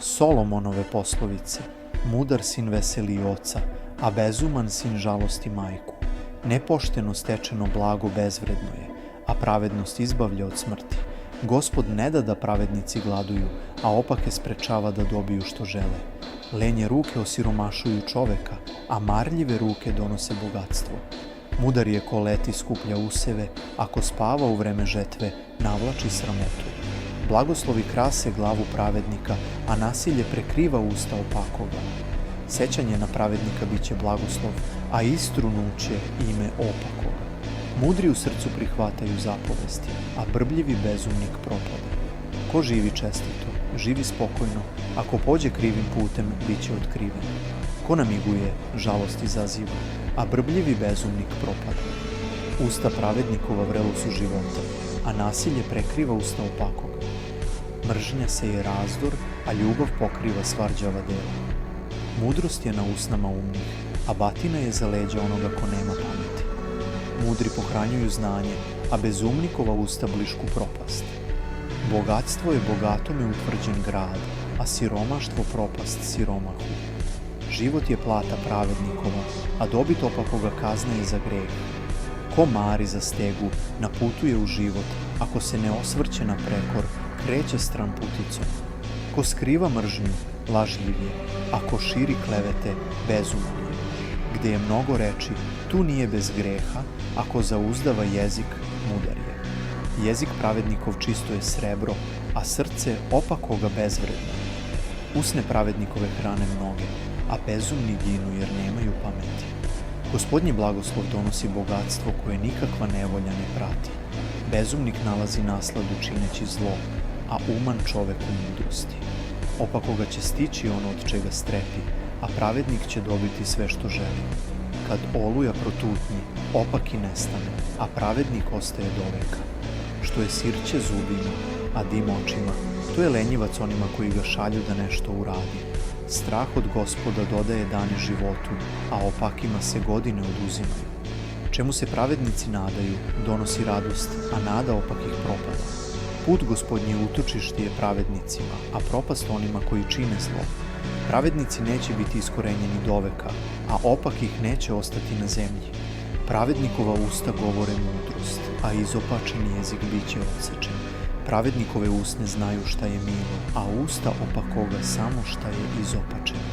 Solomonove poslovice: mudar sin veseli oca, a bezuman sin žalosti majku. Nepošteno stečeno blago bezvredno je, a pravednost izbavlja od smrti. Gospod ne da pravednici gladuju, a opake sprečava da dobiju što žele. Lenje ruke osiromašuju čoveka, a marljive ruke donose bogatstvo. Mudar je ko leti skuplja useve, ako spava u vreme žetve, navlači sramotu. Blagoslovi krase glavu pravednika, a nasilje prekriva usta opakoga. Sećanje na pravednika biće blagoslov, a istrunuće ime opakoga. Mudri u srcu prihvataju zapovesti, a brbljivi bezumnik propada. Ko živi čestito, živi spokojno, ako pođe krivim putem, bit će otkriven. Ko namiguje, žalost izaziva, a brbljivi bezumnik propada. Usta pravednikova vrelo su života, a nasilje prekriva usta opakoga. Mržnja seje razdor, a ljubav pokriva svarđava dela. Mudrost je na usnama umnih, a batina je za leđa onoga ko nema pameti. Mudri pohranjuju znanje, a bezumnikova usta blišku propast. Bogatstvo je bogatome utvrđen grad, a siromaštvo propast siromahu. Život je plata pravednikova, a dobit opakoga kazna je za greh. Ko mari za stegu, na putu je u život, ako se ne osvrće na prekor, kreće stran puticom. Ko skriva mržnju, lažljiv je, a ko širi klevete, bezuman je. Gde je mnogo reči, tu nije bez greha, ako zauzdava jezik, mudar je. Jezik pravednikov čisto je srebro, a srce opakoga bezvredno. Usne pravednikove hrane mnoge, a bezumni ginu jer nemaju pameti. Gospodnji blagoslov donosi bogatstvo koje nikakva nevolja ne prati. Bezumnik nalazi nasladu čineći zlo, a uman čovek u mudrosti. Opakoga će stići ono od čega strepi, a pravednik će dobiti sve što želi. Kad oluja protutnji, opaki nestane, a pravednik ostaje doveka. Što je sirće zubima, a dim očima, to je lenjivac onima koji ga šalju da nešto uradi. Strah od Gospoda dodaje dane životu, a opakima se godine oduzimaju. Čemu se pravednici nadaju, donosi radost, a nada opakih propada. Put Gospodnje utočište je pravednicima, a propast onima koji čine zlo. Pravednici neće biti iskorenjeni doveka, a opakih neće ostati na zemlji. Pravednikova usta govore mudrost, a izopačen jezik biće odsečen. Pravednikove usne znaju šta je milo, a usta opakoga samo šta je izopačeno.